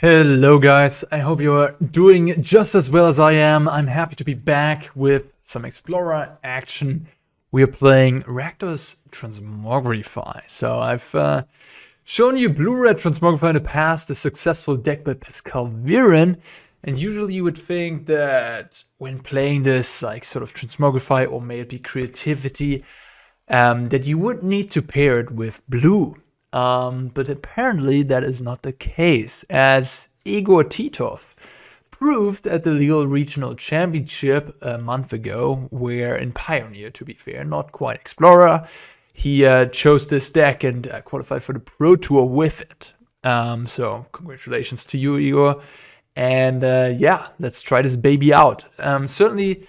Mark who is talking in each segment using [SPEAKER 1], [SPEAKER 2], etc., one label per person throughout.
[SPEAKER 1] Hello guys, I hope you are doing just as well as I am. I'm happy to be back with some Explorer action. We are playing Rakdos Transmogrify. So I've shown you Blue-Red Transmogrify in the past, a successful deck by Pascal Viren. And usually you would think that when playing this like sort of Transmogrify, or may it be creativity, that you would need to pair it with blue. But apparently that is not the case, as Igor Titov proved at the Legal Regional Championship a month ago, where in Pioneer, to be fair, not quite Explorer, he chose this deck and qualified for the Pro Tour with it. So congratulations to you, Igor. And yeah, let's try this baby out. Certainly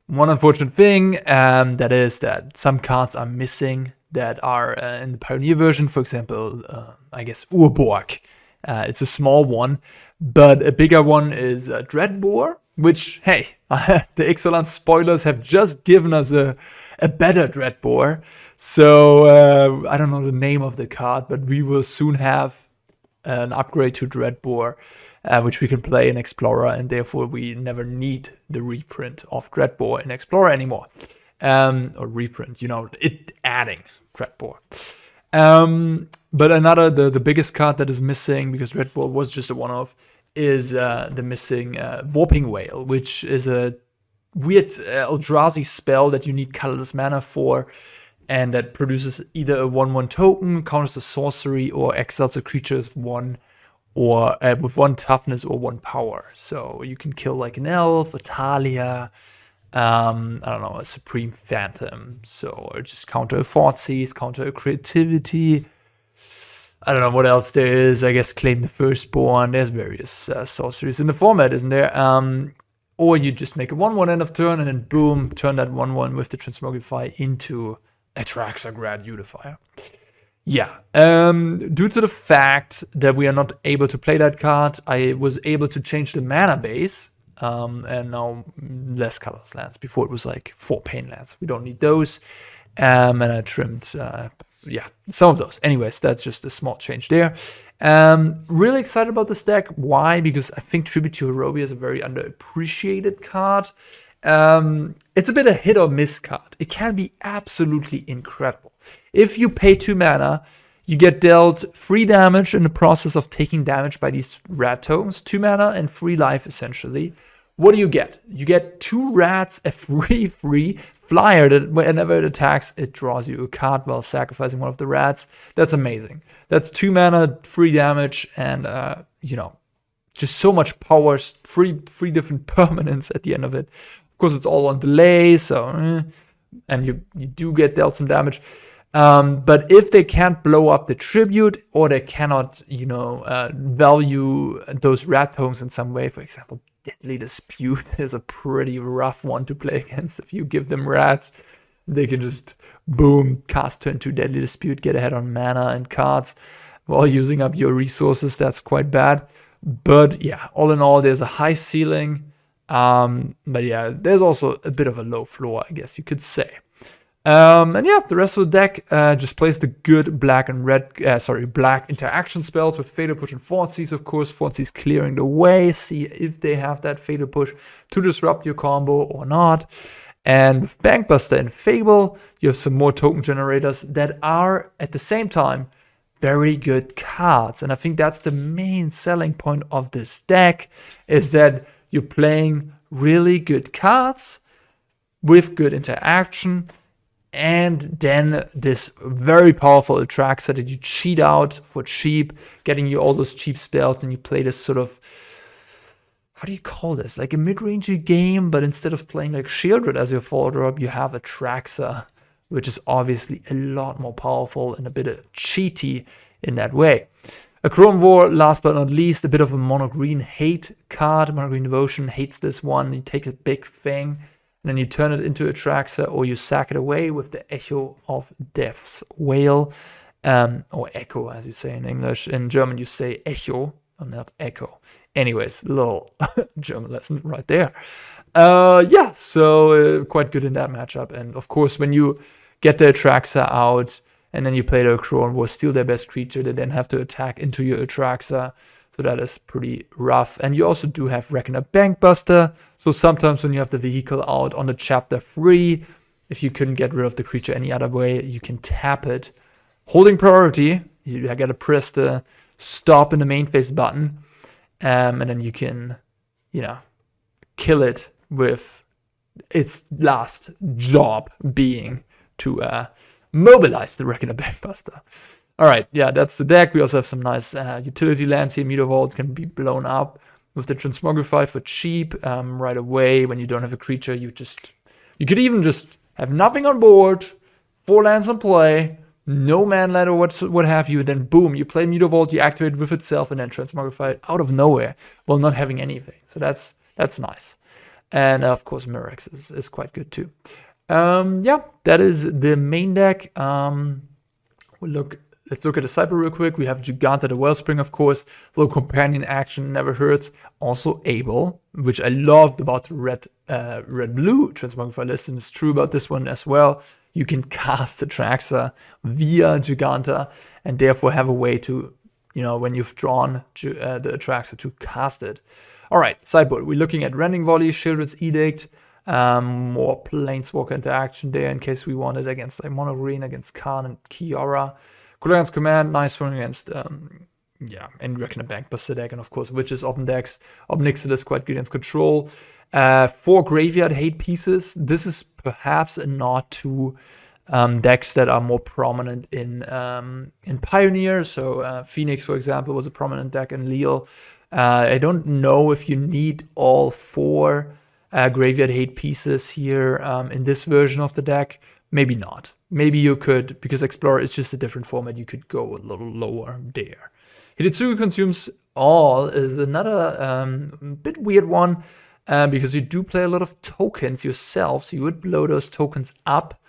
[SPEAKER 1] one unfortunate thing, that is that some cards are missing that are in the Pioneer version. For example, I guess Urborg. It's a small one, but a bigger one is Dreadbore, which, hey, the Excellent spoilers have just given us a better Dreadbore. So I don't know the name of the card, but we will soon have an upgrade to Dreadbore, which we can play in Explorer, and therefore we never need the reprint of Dreadbore in Explorer anymore. Or reprint, you know, it adding Dreadbore. But another, the biggest card that is missing, because Dreadbore was just a one-off, is the missing Warping Whale, which is a weird Eldrazi spell that you need colorless mana for, and that produces either a 1/1 token, counters a sorcery, or exiles a creature with one toughness or 1 power. So you can kill like an elf, a Talia, I don't know, a Supreme Phantom. So, or just counter a Thoughtseize, counter a Creativity. I don't know what else there is. I guess Claim the Firstborn. There's various sorceries in the format, isn't there? Or you just make a 1/1 end of turn, and then boom, turn that 1/1 with the Transmogrify into Atraxa Grad Unifier. Yeah, due to the fact that we are not able to play that card, I was able to change the mana base. And now less colorless lands. Before it was like 4 pain lands. We don't need those. And I trimmed, some of those. Anyways, that's just a small change there. Really excited about this deck. Why? Because I think Tribute to Horobi is a very underappreciated card. It's a bit a hit or miss card. It can be absolutely incredible. If you pay 2 mana, you get dealt 3 damage in the process of taking damage by these rat tokens. 2 mana and 3 life, essentially. What do you get? You get 2 rats, a free flyer that whenever it attacks, it draws you a card while sacrificing one of the rats. That's amazing. That's 2 mana, 3 damage, and just so much power. 3 different permanents at the end of it. Of course, it's all on delay, so and you do get dealt some damage. But if they can't blow up the tribute, or they cannot, value those rat tokens in some way, for example, Deadly Dispute is a pretty rough one to play against. If you give them rats, they can just, boom, cast turn 2 Deadly Dispute, get ahead on mana and cards while using up your resources. That's quite bad. But yeah, all in all, there's a high ceiling. But yeah, there's also a bit of a low floor, I guess you could say. And yeah, the rest of the deck just plays the good black interaction spells with Fatal Push and Thoughtseize, of course. Thoughtseize clearing the way, see if they have that Fatal Push to disrupt your combo or not. And with Bankbuster and Fable, you have some more token generators that are, at the same time, very good cards. And I think that's the main selling point of this deck, is that you're playing really good cards with good interaction. And then this very powerful Atraxa that you cheat out for cheap, getting you all those cheap spells, and you play this sort of, how do you call this? Like a mid-rangey game, but instead of playing like Sheoldred as your 4-drop, you have Atraxa, which is obviously a lot more powerful and a bit cheaty in that way. Akroan War, last but not least, a bit of a mono-green hate card. Mono-green Devotion hates this one. You take a big thing, and then you turn it into Atraxa, or you sack it away with the Echo of Death's Whale, or Echo, as you say in English. In German, you say Echo, and not Echo. Anyways, little German lesson right there. So quite good in that matchup. And of course, when you get the Atraxa out, and then you play the Akroan War, steal their best creature, they then have to attack into your Atraxa. So that is pretty rough. And you also do have Reckoner Bankbuster. So sometimes when you have the vehicle out on the chapter 3, if you couldn't get rid of the creature any other way, you can tap it. Holding priority, you gotta press the stop in the main phase button. And then you can, you know, kill it with its last job being to mobilize the Reckoner Bankbuster. All right, yeah, that's the deck. We also have some nice utility lands here. Mutavault can be blown up with the Transmogrify for cheap right away. When you don't have a creature, you could even just have nothing on board, 4 lands in play, no manland or what have you. Then boom, you play Mutavault, you activate with itself, and then Transmogrify it out of nowhere while not having anything. So that's nice. And of course, Mirrex is quite good too. Yeah, that is the main deck. Let's look at the Sideboard real quick. We have Jegantha, the Wellspring, of course. Little companion action, never hurts. Also Able, which I loved about the red-blue Transmogrify list, and it's true about this one as well. You can cast Atraxa via Jegantha, and therefore have a way to, you know, when you've drawn the Atraxa, to cast it. All right, Sideboard. We're looking at Rending Volley, Sheoldred's Edict, more Planeswalker interaction there in case we want it against like Mono Green, against Khan and Kiora. Kulaghan's Command, nice one against, and Reckoner Bankbuster deck, and of course, Witches, open decks. Ob Nixilis, quite good against Control. 4 Graveyard Hate pieces. This is perhaps a nod to decks that are more prominent in Pioneer. So Phoenix, for example, was a prominent deck in Leal. I don't know if you need all 4 Graveyard Hate pieces here in this version of the deck. Maybe not. Maybe you could, because Explorer is just a different format, you could go a little lower there. Hidetsugu Consumes All is another bit weird one, because you do play a lot of tokens yourself, so you would blow those tokens up.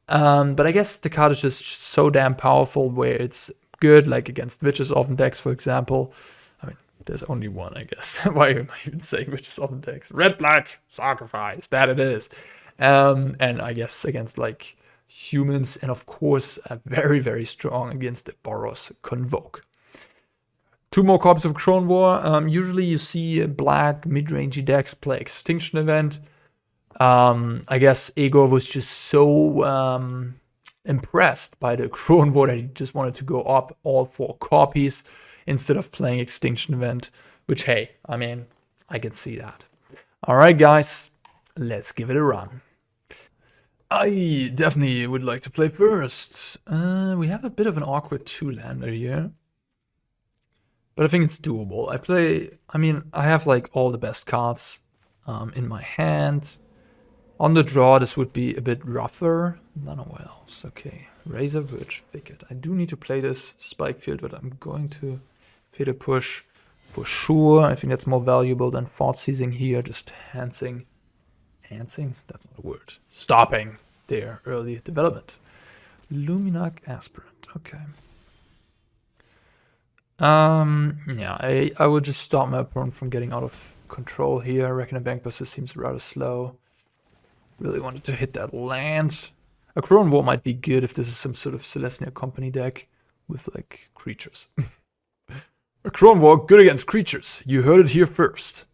[SPEAKER 1] But I guess the card is just so damn powerful where it's good, like against Witches Offen decks, for example. I mean, there's only one, I guess. Why am I even saying Witches Offen decks? Red, black, sacrifice, that it is. And I guess against like humans, and of course very, very strong against the Boros Convoke. 2 more copies of Akroan War. Usually you see black mid-rangey decks play Extinction Event. I guess Igor was just so impressed by the Akroan War that he just wanted to go up all 4 copies instead of playing Extinction Event, which, hey, I mean, I can see that. All right, guys, let's give it a run. I definitely would like to play first. We have a bit of an awkward 2-lander here, but I think it's doable. I have like all the best cards in my hand. On the draw, this would be a bit rougher. None of what else. Okay, Razor Verge Thicket. I do need to play this Spikefield, but I'm going to pay the push for sure. I think that's more valuable than Thoughtseizing here, just hansing. That's not a word. Stopping their early development. Luminac Aspirant. Okay. Yeah, I will just stop my opponent from getting out of control here. Reckoner Bankbuster seems rather slow. Really wanted to hit that land. Akroan War might be good if this is some sort of Celestia Company deck with like creatures. Akroan War, good against creatures. You heard it here first.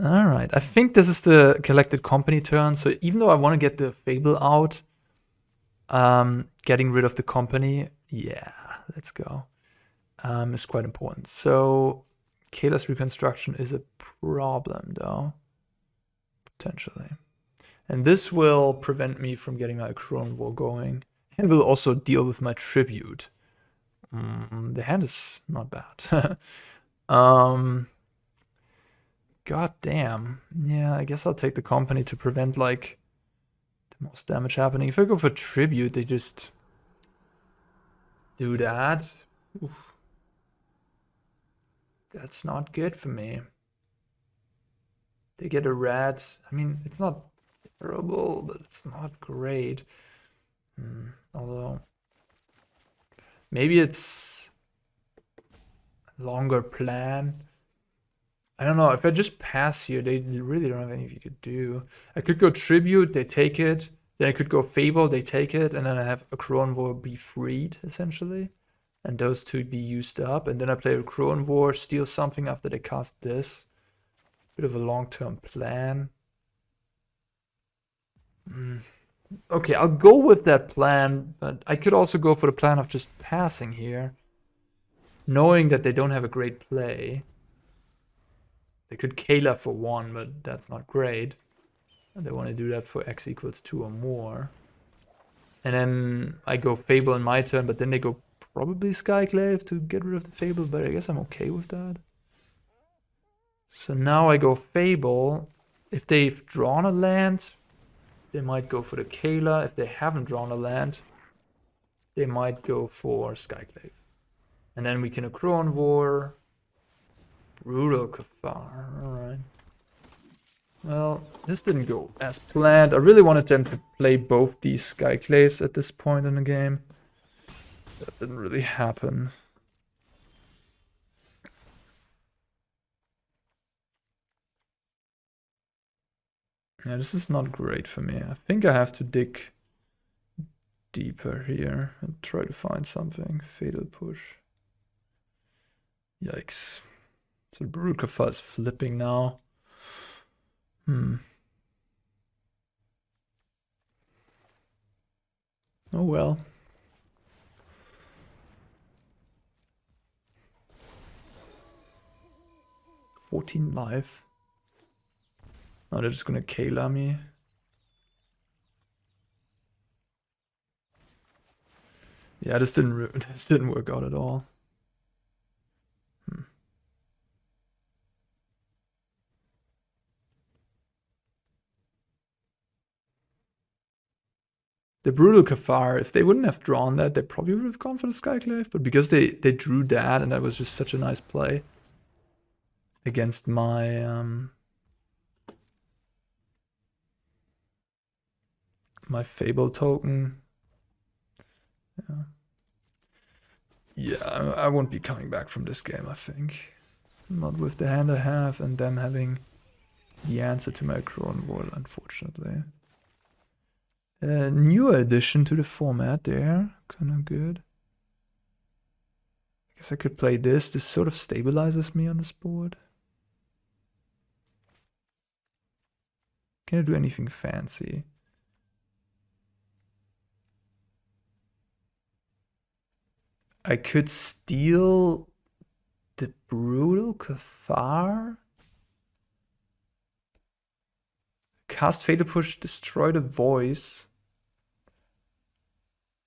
[SPEAKER 1] Alright, I think this is the Collected Company turn, so even though I want to get the Fable out, getting rid of the Company, yeah, let's go, is quite important. So, Kayla's Reconstruction is a problem, though, potentially. And this will prevent me from getting my Akroan War going, and will also deal with my Tribute. The hand is not bad. God damn. Yeah, I guess I'll take the Company to prevent, like, the most damage happening. If I go for Tribute, they just do that. Oof. That's not good for me. They get a red. I mean, it's not terrible, but it's not great. Although, maybe it's a longer plan. I don't know, if I just pass here, they really don't have anything to do. I could go Tribute, they take it. Then I could go Fable, they take it. And then I have Akroan War be freed, essentially. and those two be used up, and then I play Akroan War, steal something after they cast this. Bit of a long-term plan. Okay, I'll go with that plan, but I could also go for the plan of just passing here, knowing that they don't have a great play. They could Kayla for 1, but that's not great. And they want to do that for x equals 2 or more. And then I go Fable in my turn, but then they go probably Skyclave to get rid of the Fable, but I guess I'm okay with that. So now I go Fable. If they've drawn a land, they might go for the Kayla. If they haven't drawn a land, they might go for Skyclave. And then we can Akroan War. Brutal Cathar, alright. Well, this didn't go as planned. I really wanted them to play both these Skyclaves at this point in the game. That didn't really happen. Yeah, this is not great for me. I think I have to dig deeper here and try to find something. Fatal push. Yikes. So Brutal Cathar is flipping now. Oh well. $14 life. Oh, they're just gonna Kayla me. Yeah, this didn't work out at all. The Brutal Cathar, if they wouldn't have drawn that, they probably would have gone for the Skyclave. But because they drew that, and that was just such a nice play against my my Fable token. Yeah, I won't be coming back from this game, I think. Not with the hand I have, and them having the answer to my Akroan War, unfortunately. New addition to the format there, kind of good. I guess I could play this. This sort of stabilizes me on this board. Can I do anything fancy? I could steal the Brutal Cathar. Cast Fatal Push, destroy the voice.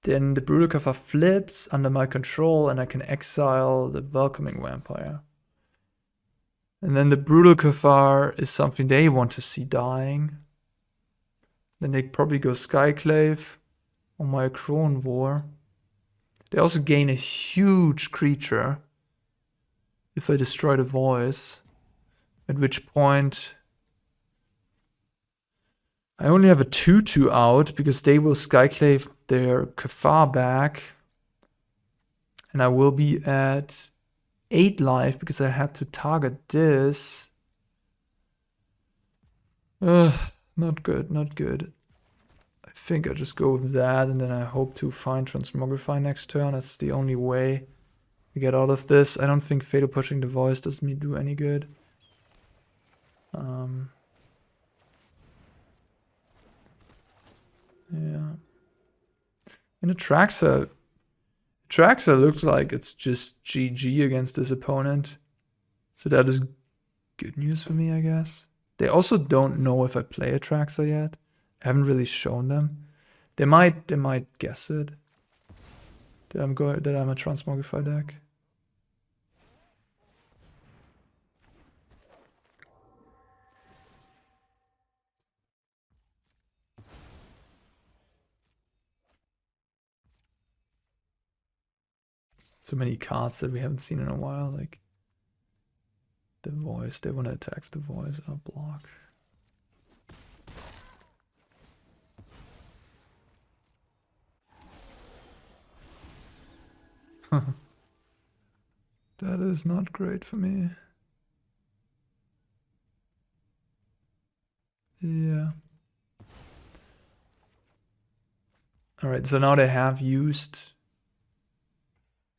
[SPEAKER 1] Then the Brutal Cathar flips under my control and I can exile the Welcoming Vampire. And then the Brutal Cathar is something they want to see dying. Then they probably go Skyclave on my Akroan War. They also gain a huge creature if I destroy the voice. At which point I only have a 2/2 out because they will Skyclave their Cathar back. And I will be at 8 life because I had to target this. Not good, not good. I think I just go with that and then I hope to find Transmogrify next turn. That's the only way to get out of this. I don't think Fatal Pushing the Voice does me do any good. Yeah. And Atraxa looks like it's just GG against this opponent. So that is good news for me, I guess. They also don't know if I play Atraxa yet. I haven't really shown them. They might guess it. That I'm a Transmogrify deck. So many cards that we haven't seen in a while, like the voice. They want to attack the voice. I'll block. That is not great for me. Yeah. Alright, so now they have used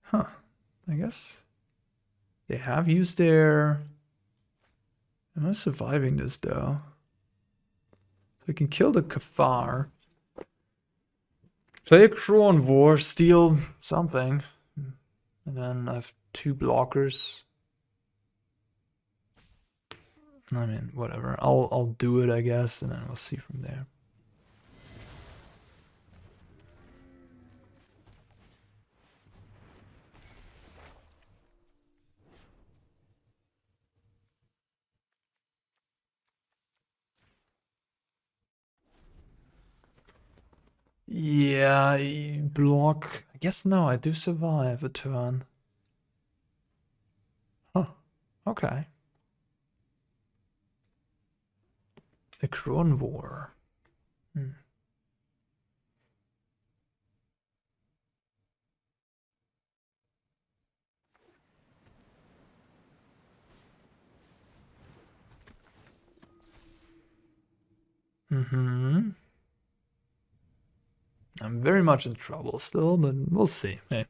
[SPEAKER 1] Huh. I guess they have used their... Am I surviving this though? So we can kill the Kafar. Play Akroan War, steal something. And then I have 2 blockers. I mean, whatever. I'll do it, I guess, and then we'll see from there. Yeah, block. I guess no, I do survive a turn. Huh. Okay. Akroan War. I'm very much in trouble still, but we'll see. Hey.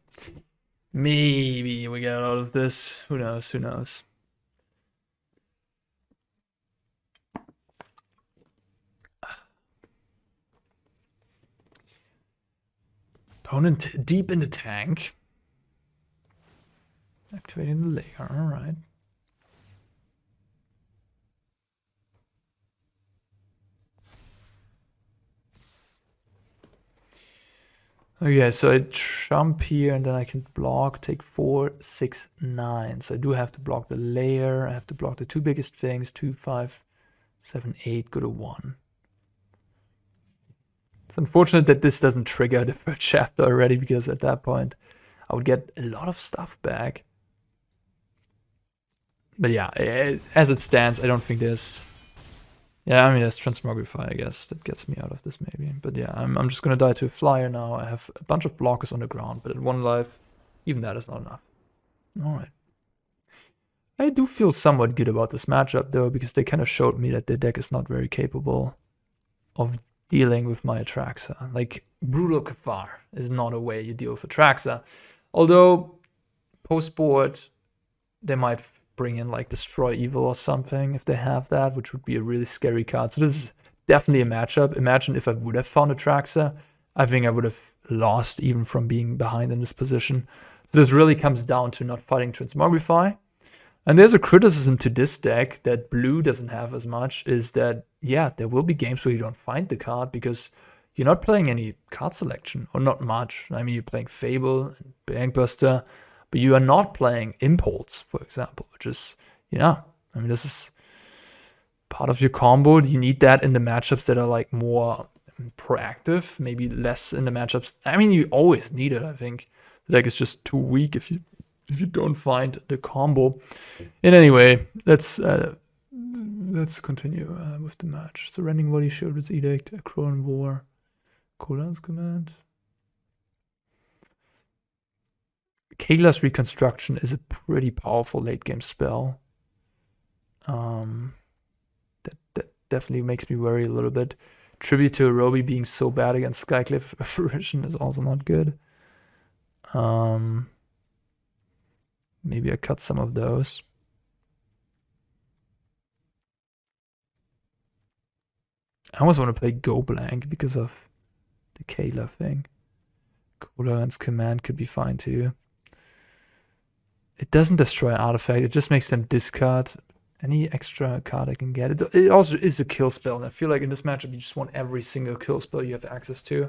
[SPEAKER 1] Maybe we get out of this. Who knows? Who knows? Opponent deep in the tank. Activating the layer, alright. Okay, so I jump here and then I can block, take 4, 6, 9. So I do have to block the layer. I have to block the 2 biggest things, 2, 5, 7, 8, go to 1. It's unfortunate that this doesn't trigger the 3rd chapter already, because at that point I would get a lot of stuff back. But yeah, as it stands, I don't think there's... Yeah, I mean, there's Transmogrify, I guess, that gets me out of this maybe. But yeah, I'm just gonna die to a flyer now. I have a bunch of blockers on the ground, but at 1 life, even that is not enough. Alright. I do feel somewhat good about this matchup, though, because they kind of showed me that their deck is not very capable of dealing with my Atraxa. Like, Brutal Kafar is not a way you deal with Atraxa. Although, post-board, they might bring in like Destroy Evil or something if they have that, which would be a really scary card. So this is definitely a matchup. Imagine if I would have found Atraxa, I think I would have lost even from being behind in this position. So this really comes down to not fighting Transmogrify. And there's a criticism to this deck that blue doesn't have as much, is that, yeah, there will be games where you don't find the card because you're not playing any card selection, or not much. I mean, you're playing Fable and Bankbuster, but you are not playing Impulse, for example, which is, I mean, this is part of your combo. You need that in the matchups that are like more proactive, maybe less in the matchups. I mean, you always need it, I think. The deck is just too weak if you don't find the combo. And anyway, let's continue with the match. So Rending Volley, Sheoldred's Edict, Akroan War, Cooldown's Command. Kayla's Reconstruction is a pretty powerful late game spell. That definitely makes me worry a little bit. Tribute to Horobi being so bad against Skycliff Apparition is also not good. Maybe I cut some of those. I almost want to play Go Blank because of the Kayla thing. Cooldown's Command could be fine too. It doesn't destroy an artifact, it just makes them discard any extra card I can get. It also is a kill spell, and I feel like in this matchup you just want every single kill spell you have access to.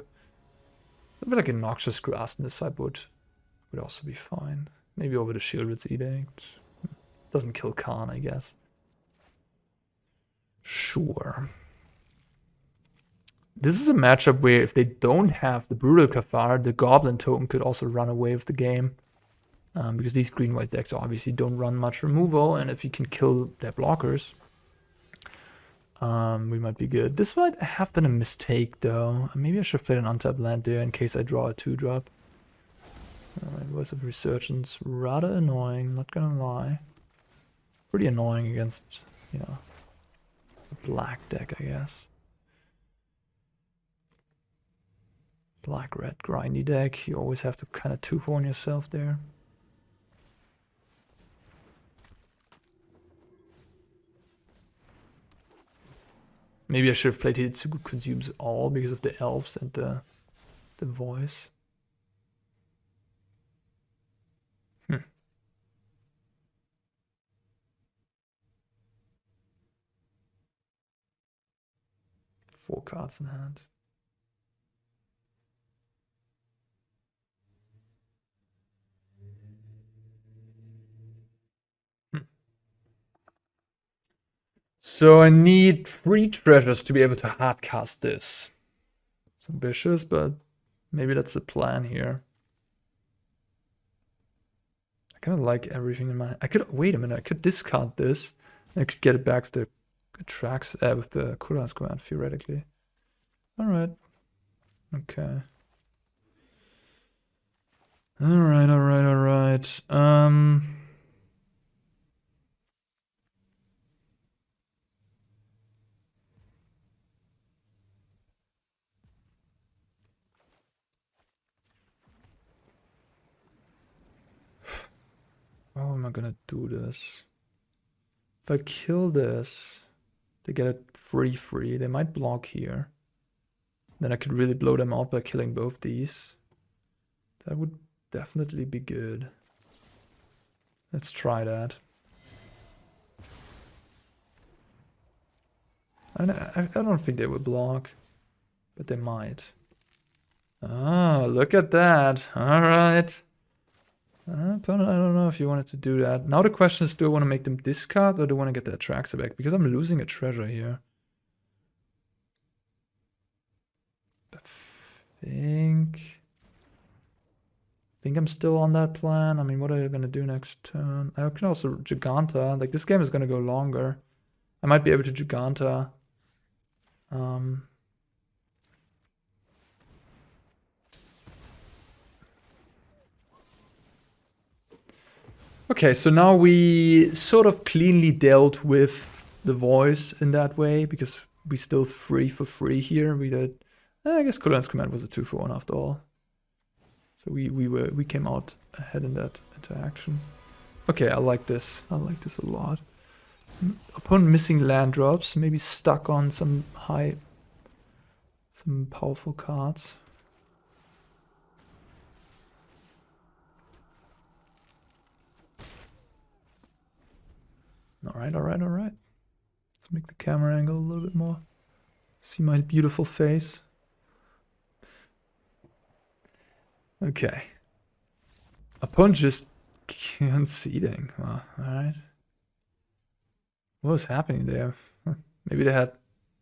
[SPEAKER 1] A bit like a Noxious Grasp in the sideboard would also be fine. Maybe over the Sheoldred's Edict. Doesn't kill Khan, I guess. Sure. This is a matchup where if they don't have the Brutal Kafar, the Goblin token could also run away with the game. Because these green-white decks obviously don't run much removal, and if you can kill their blockers, we might be good. This might have been a mistake, though. Maybe I should have played an untapped land there in case I draw a 2-drop. Voice of Resurgence, rather annoying, not gonna lie. Pretty annoying against, a black deck, I guess. Black-red grindy deck, you always have to kind of 2-for-1 yourself there. Maybe I should have played Hidetsugu Consumes All because of the elves and the voice. 4 cards in hand. So I need 3 treasures to be able to hardcast this. It's ambitious, but maybe that's the plan here. I kind of like everything in my... I could... Wait a minute, I could discard this. And I could get it back with the Atraxa, with the cooldown command, theoretically. Alright. Okay. Alright. How am I gonna do this? If I kill this, they get it free. They might block here. Then I could really blow them out by killing both these. That would definitely be good. Let's try that. I don't think they will block, but they might. Ah, look at that. Alright. Opponent, I don't know if you wanted to do that. Now the question is, do I want to make them discard or do I want to get the Atraxa back? Because I'm losing a treasure here. I think I'm still on that plan. I mean, what are you going to do next turn? I can also Jegantha. Like, this game is going to go longer. I might be able to Jegantha. Okay, so now we sort of cleanly dealt with the voice in that way, because we still free for free here. We did, I guess Cooldown's command was a 2-for-1 after all. So we came out ahead in that interaction. Okay, I like this. I like this a lot. Upon missing land drops, maybe stuck on some powerful cards. Alright. Let's make the camera angle a little bit more. See my beautiful face. Okay. Upon just conceding. Well, alright. What was happening there? Maybe they had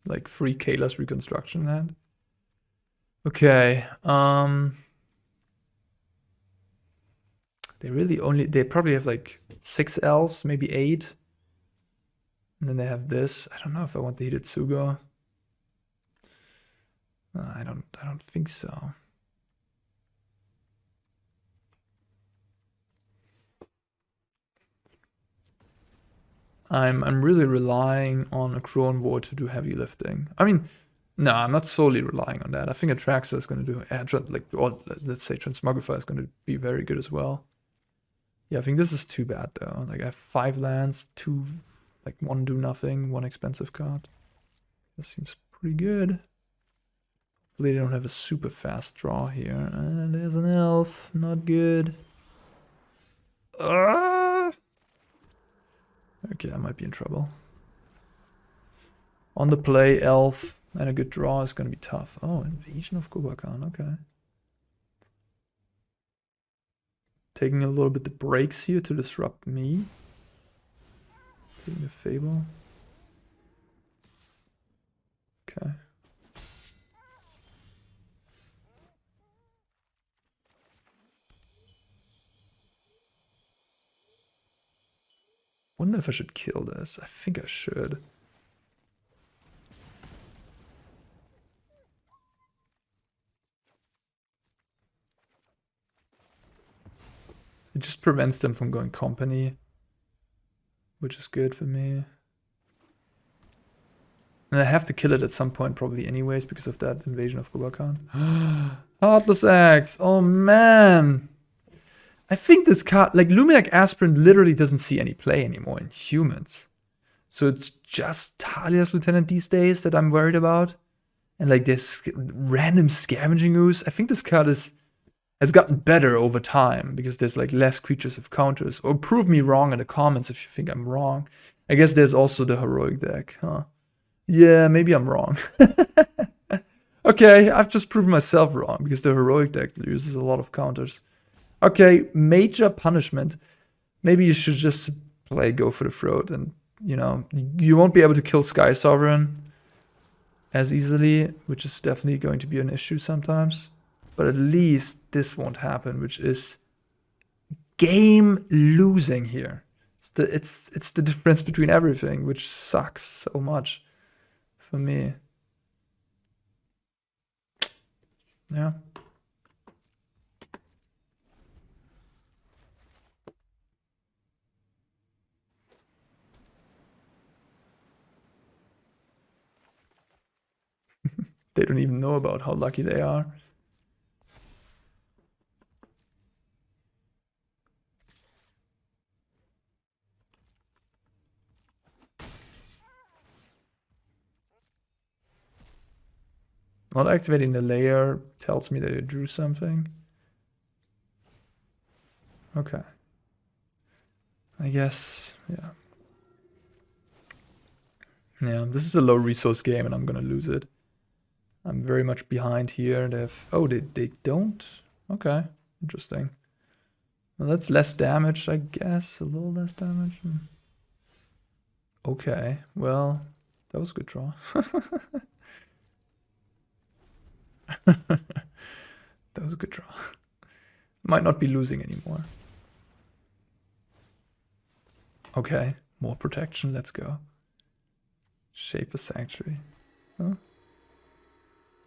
[SPEAKER 1] like free Kayla's reconstruction in hand. Okay. They probably have like 6 elves, maybe 8. And then they have this. I don't know if I want the Hidetsugu. I don't think so. I'm really relying on Akroan War to do heavy lifting. I mean, no, I'm not solely relying on that. I think Atraxa is going to do, or let's say Transmogrify is going to be very good as well. Yeah, I think this is too bad though. Like I have 5 lands, 2, like 1 do nothing, 1 expensive card. That seems pretty good. Hopefully they don't have a super fast draw here. And there's an elf, not good. Okay, I might be in trouble. On the play, elf and a good draw is going to be tough. Oh, Invasion of Kubakan, okay. Taking a little bit the breaks here to disrupt me. Taking a Fable. Okay. Wonder if I should kill this. I think I should. It just prevents them from going company, which is good for me. And I have to kill it at some point probably anyways because of that invasion of Kubakan. Heartless Axe! Oh man! I think this card, like Luminac Aspirant literally doesn't see any play anymore in humans. So it's just Talia's Lieutenant these days that I'm worried about. And like this random Scavenging Ooze. I think this card has gotten better over time because there's like less creatures with counters. Or prove me wrong in the comments if you think I'm wrong. I guess there's also the Heroic deck, huh? Yeah, maybe I'm wrong. Okay, I've just proven myself wrong because the Heroic deck uses a lot of counters. Okay, Major Punishment. Maybe you should just play Go for the Throat, and you know, you won't be able to kill Sky Sovereign as easily, which is definitely going to be an issue sometimes. But at least this won't happen, which is game losing here. It's the difference between everything, which sucks so much for me. Yeah. They don't even know about how lucky they are. Not activating the layer tells me that it drew something. Okay. I guess, yeah. Yeah, this is a low resource game and I'm gonna lose it. I'm very much behind here. They have, oh, they don't? Okay, interesting. Well, that's less damage, I guess. A little less damage. Okay, well, that was a good draw. That was a good draw. Might not be losing anymore. Okay, more protection, let's go. Shape a Sanctuary. Huh?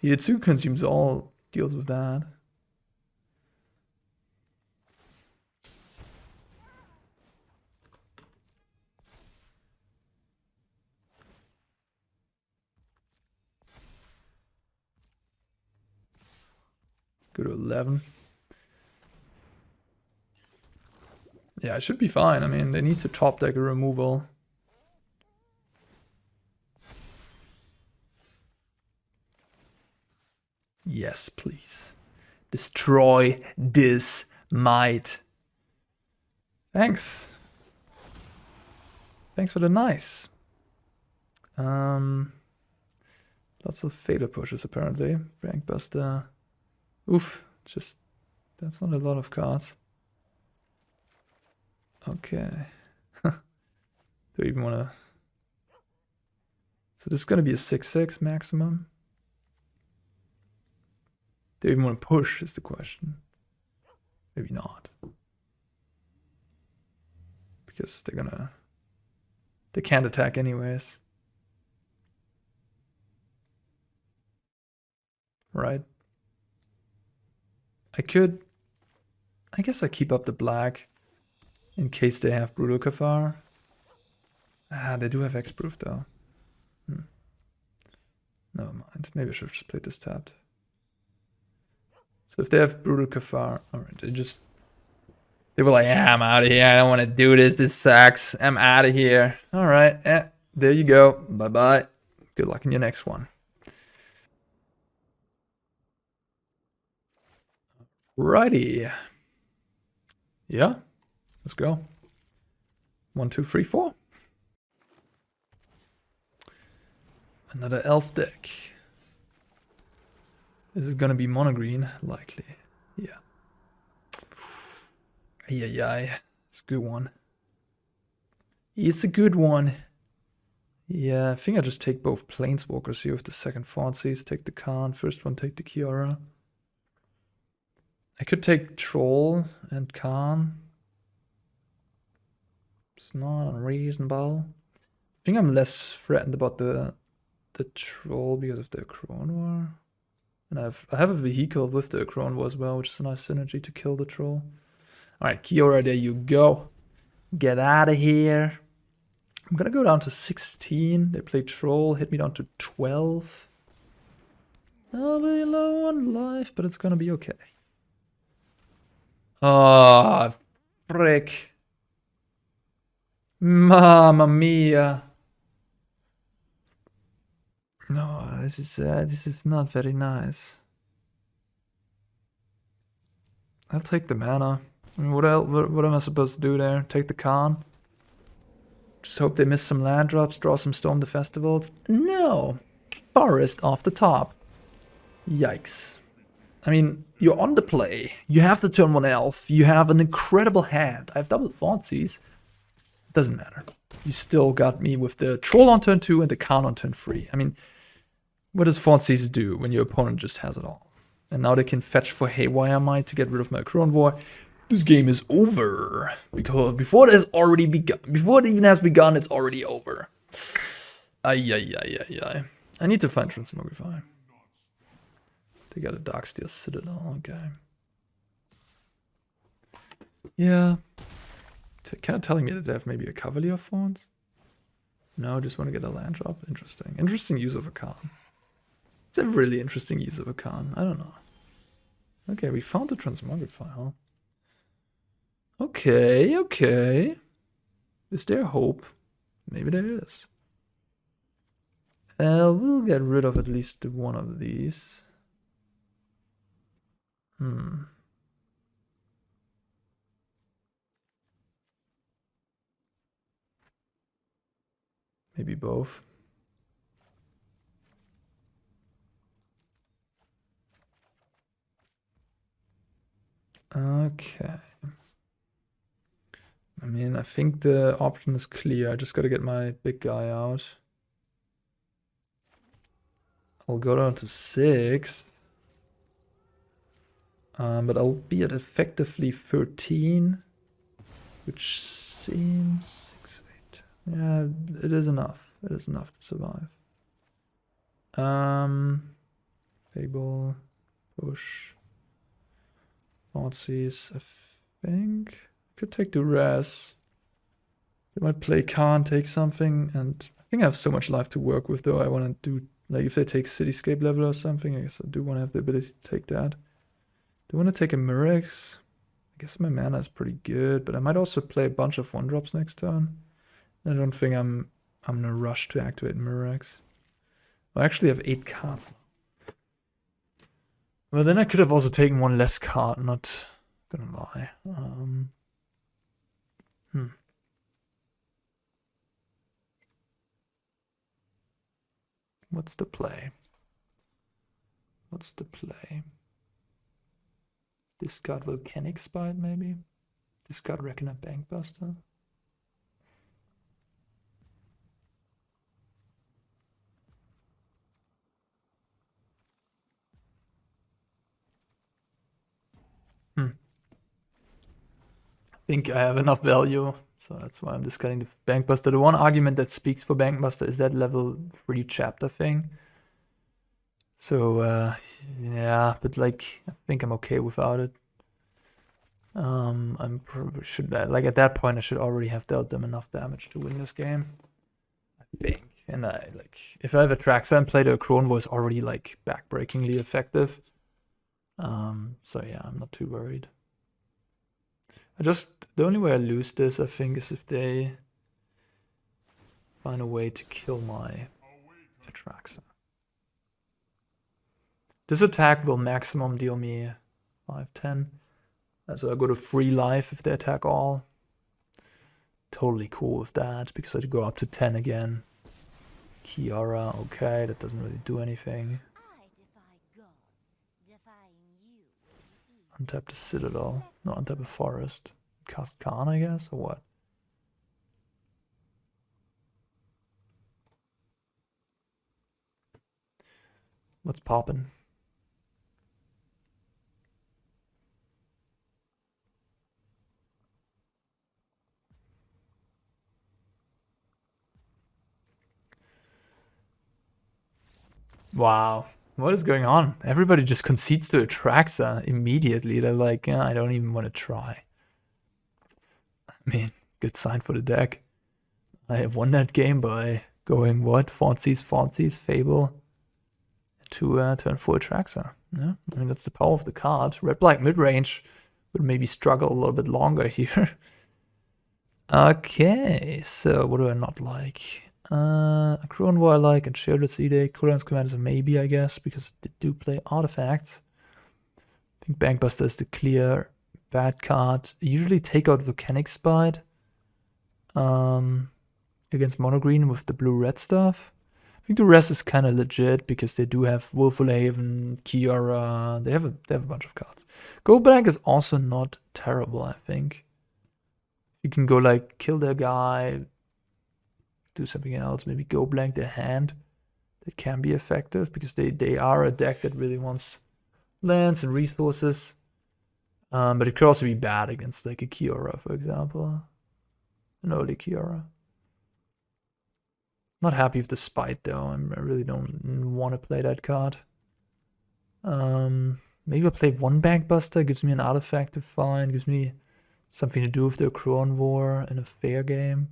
[SPEAKER 1] Hidetsugu Consumes All deals with that. Go to 11. Yeah, it should be fine. I mean, they need to top deck a removal. Yes, please. Destroy this might. Thanks. Thanks for the nice. Lots of fader pushes apparently. Bankbuster. Oof, just that's not a lot of cards. Okay. Do I even want to... So this is going to be a 6/6 maximum. Do I even want to push is the question. Maybe not. Because they're gonna... They can't attack anyways. Right? I could... I guess I keep up the black in case they have Brutal Cathar. Ah, they do have X-Proof though. Never mind. Maybe I should have just played this tapped. So if they have Brutal Cathar, alright, they were like, yeah, I'm out of here. I don't want to do this. This sucks. I'm out of here. Alright, there you go. Bye-bye. Good luck in your next one. Righty. Yeah, let's go. 1, 2, 3, 4. Another elf deck. This is gonna be mono green, likely. Yeah. Yeah. It's a good one. It's a good one. Yeah, I think I just take both Planeswalkers here with the second Thoughtseize. Take the Khan. First one, take the Kiora. I could take Troll and Khan. It's not unreasonable. I think I'm less threatened about the Troll because of the Akroan War. And I have a vehicle with the Akroan War as well, which is a nice synergy to kill the Troll. Alright, Kiora, there you go. Get out of here. I'm gonna go down to 16. They play Troll, hit me down to 12. I'll be low on life, but it's gonna be okay. Oh, frick. Mamma mia. No, this is not very nice. I'll take the mana. I mean, what am I supposed to do there? Take the Khan? Just hope they miss some land drops, draw some Storm the Festivals? No! Forest off the top. Yikes. I mean, you're on the play. You have the turn 1 elf. You have an incredible hand. I have double Thoughtseize. Doesn't matter. You still got me with the Troll on turn 2 and the Khan on turn 3. I mean, what does Thoughteize do when your opponent just has it all? And now they can fetch for Haywire Might to get rid of my Akroan War. This game is over. Because before it has already begun. Before it even has begun, it's already over. Ay. I need to find Transmogrify. They got a Darksteel Citadel, okay. Yeah. Kind of telling me that they have maybe a Cavalier of Thorns? No, just want to get a land drop. Interesting. Interesting use of a Khan. It's a really interesting use of a Khan. I don't know. Okay, we found the Transmogrify, huh? Okay. Is there hope? Maybe there is. We'll get rid of at least one of these. Maybe both. Okay. I mean, I think the option is clear. I just gotta get my big guy out. I'll go down to 6. But I'll be at effectively 13. Which seems 6, 8. Yeah, it is enough. It is enough to survive. Fable. Push. Thoughtseize, I think. Could take Duress. They might play Khan, take something, and I think I have so much life to work with though. I want to do, like if they take Cityscape level or something, I guess I do want to have the ability to take that. Do I want to take a Mirrex? I guess my mana is pretty good, but I might also play a bunch of 1-drops next turn. I don't think I'm in a rush to activate Mirrex. I actually have 8 cards now. Well, then I could have also taken one less card, not gonna lie. What's the play? Discard Volcanic Spite, maybe? Discard Reckoner Bankbuster? I think I have enough value, so that's why I'm discarding the Bankbuster. The one argument that speaks for Bankbuster is that level 3 chapter thing. So, yeah, but like, I think I'm okay without it. I'm probably should, like at that point, I should already have dealt them enough damage to win this game. I think. And if I have Atraxa and play the Akroan War, it's already like backbreakingly effective. So yeah, I'm not too worried. The only way I lose this, I think, is if they find a way to kill my Atraxa. This attack will maximum deal me 5-10. So I go to 3 life if they attack all. Totally cool with that, because I go up to 10 again. Kiara, okay, that doesn't really do anything. Untap the Citadel. No, untap a Forest. Cast Khan, I guess, or what? What's poppin'? Wow. What is going on? Everybody just concedes to Atraxa immediately. They're like, yeah, I don't even want to try. I mean, good sign for the deck. I have won that game by going what? Thoughtseize, Fable. To turn 4 Atraxa. Yeah, I mean, that's the power of the card. Red-black midrange would maybe struggle a little bit longer here. Okay, so what do I not like? Akroan War I like, and Sheoldred's Edict. Cooldown's Command is a maybe, I guess, because they do play artifacts. I think Bankbuster is the clear bad card. I usually take out Volcanic Spite against mono green with the blue-red stuff. I think the rest is kind of legit because they do have Woeful Haven, Kiara. They have a bunch of cards. Go Blank is also not terrible, I think. You can go like kill their guy, do something else, maybe go blank their hand. That can be effective because they are a deck that really wants lands and resources. But it could also be bad against like a Kiora, for example. An early Kiora. Not happy with the Spite though. I really don't want to play that card. Maybe I'll play one Bankbuster, gives me an artifact to find, gives me something to do with the Akroan War in a fair game.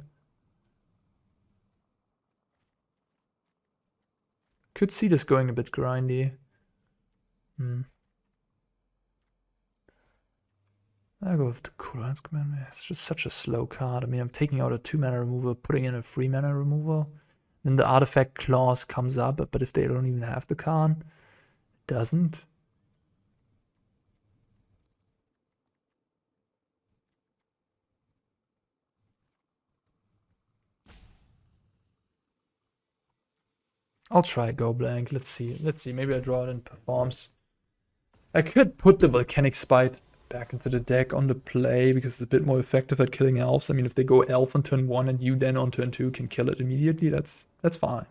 [SPEAKER 1] Could see this going a bit grindy. I'll go with the Cooldown's Command. It's just such a slow card. I mean, I'm taking out a 2-mana removal, putting in a 3-mana removal. Then the artifact clause comes up, but if they don't even have the card, it doesn't. I'll try go blank. Let's see. Maybe I draw it and performs. I could put the Volcanic Spite back into the deck on the play because it's a bit more effective at killing elves. I mean, if they go elf on turn 1 and you then on turn 2 can kill it immediately, that's fine.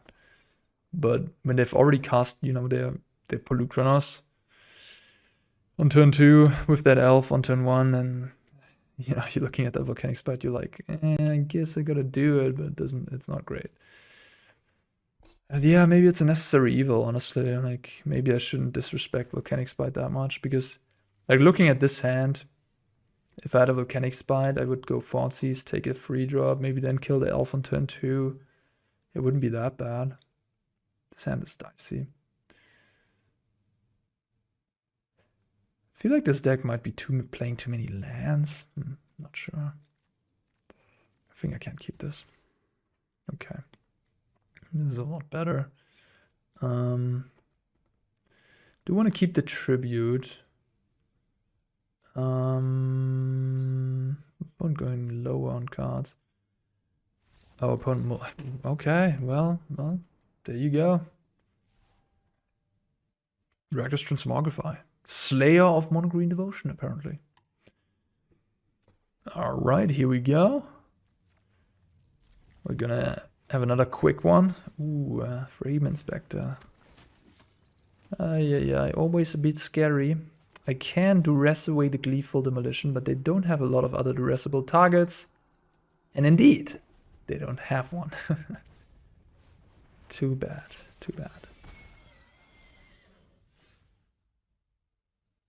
[SPEAKER 1] But when they've already cast, you know, their Pollukranos on turn 2 with that elf on turn 1, and you know, you're looking at that Volcanic Spite, you're like, I guess I gotta do it, but it's not great. And yeah, maybe it's a necessary evil, honestly. Like, maybe I shouldn't disrespect Volcanic Spite that much, because like looking at this hand, if I had a Volcanic Spite, I would go Thoughtseize, take a free drop, maybe then kill the elf on turn 2. It wouldn't be that bad. This hand is dicey. I feel like this deck might be playing too many lands. Not sure. I think I can't keep this. Okay. This is a lot better. Do want to keep the tribute. Opponent going lower on cards. Oh, opponent more. Okay, well, there you go. Rakdos Transmogrify. Slayer of Monogreen Devotion, apparently. Alright, here we go. We're gonna have another quick one. Ooh, Frame Inspector. Yeah, always a bit scary. I can Duress away the Gleeful Demolition, but they don't have a lot of other Duressable targets. And indeed, they don't have one. Too bad, too bad.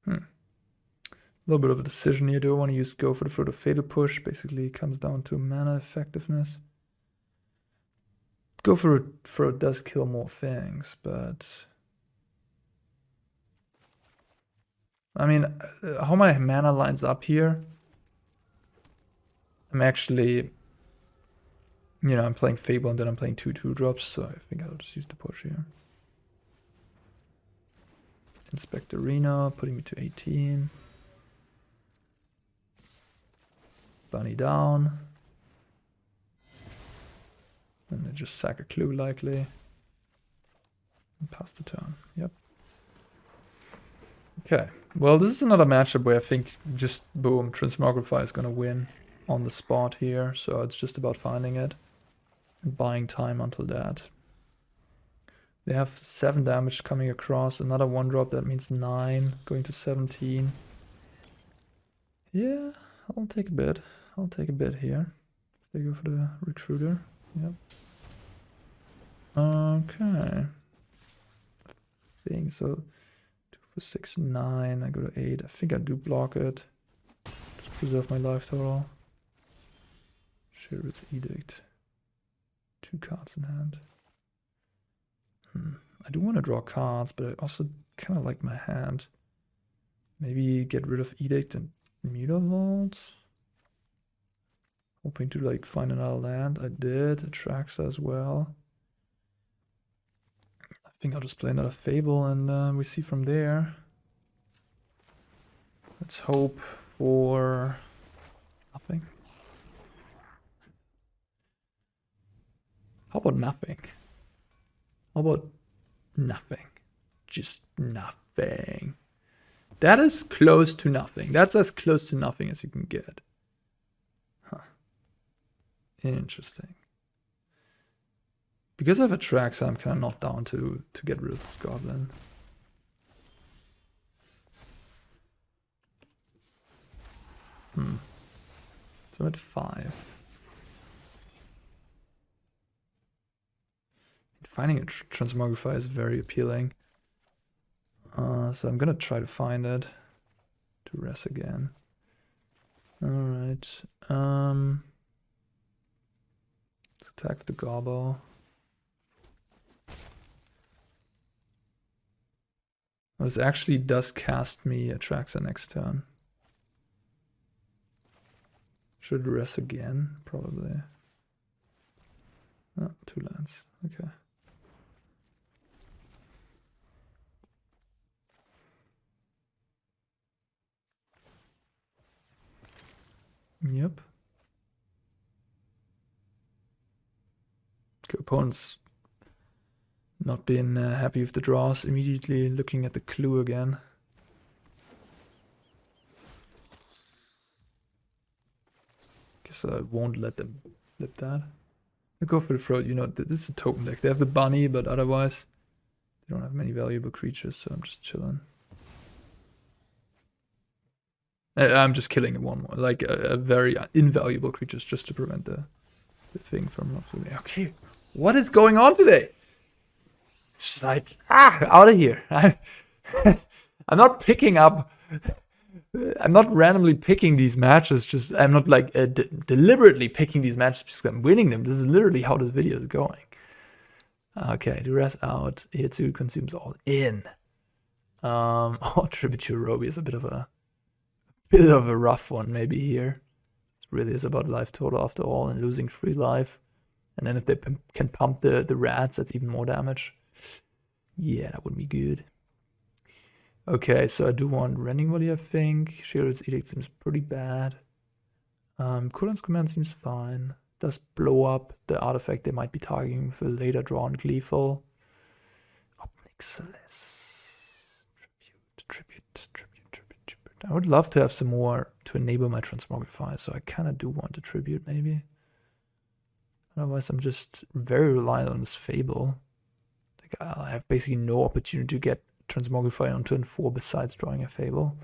[SPEAKER 1] A little bit of a decision here. Do I want to go for the Fatal Push? Basically, it comes down to mana effectiveness. Go for it does kill more things, but I mean, how my mana lines up here, I'm actually, you know, I'm playing Fable and then I'm playing 2/2 drops, so I think I'll just use the push here. Inspect Arena, putting me to 18. Bunny down. And then just sack a clue likely. And pass the turn. Yep. Okay. Well, this is another matchup where I think just boom, Transmogrify is gonna win on the spot here. So it's just about finding it and buying time until that. They have 7 damage coming across. Another 1-drop, that means 9, going to 17. Yeah, I'll take a bit. I'll take a bit here. They go for the Recruiter. Yep. Okay. I think so. 2 for 6, 9. I go to 8. I think I do block it. Just preserve my life total. Sheoldred's Edict. 2 cards in hand. I do want to draw cards, but I also kind of like my hand. Maybe get rid of Edict and Mutavault. Hoping to like find another land. I did. Atraxa as well. I think I'll just play another Fable and we see from there. Let's hope for nothing. How about nothing? How about nothing? Just nothing. That is close to nothing. That's as close to nothing as you can get. Huh. Interesting. Because I have Atraxa, I'm kind of not down to get rid of this goblin. So I'm at 5. Finding a Transmogrify is very appealing. So I'm gonna try to find it. Duress again. Alright. Let's attack with the Gobbo. Well, this actually does cast me Atraxa next turn. Should Duress again? Probably. Oh, 2 lands. Okay. Yep. Okay, opponent's not been happy with the draws. Immediately looking at the clue again. Guess I won't let them flip that. I go for the throat. You know, this is a token deck. They have the bunny, but otherwise they don't have many valuable creatures, so I'm just chilling. I'm just killing one more, like a very invaluable creatures just to prevent the thing from not flipping. Okay, what is going on today? It's like, out of here. I'm not picking up. I'm not randomly picking these matches. Just I'm not like deliberately picking these matches because I'm winning them. This is literally how this video is going. Okay, Duress out. Hidetsugu Consumes All in. Oh, Tribute to Horobi is a bit of a rough one maybe here. It really is about life total after all and losing 3 life. And then if they can pump the rats, that's even more damage. Yeah, that wouldn't be good. Okay, so I do want Rending Volley, I think. Sheoldred's Edict seems pretty bad. Cooldown's Command seems fine. Does blow up the artifact they might be targeting for later drawn Gleeful. Ob Nixilis. Tribute. I would love to have some more to enable my Transmogrify, so I kind of do want to Tribute maybe. Otherwise, I'm just very reliant on this Fable. Like, I have basically no opportunity to get Transmogrify on turn 4 besides drawing a Fable.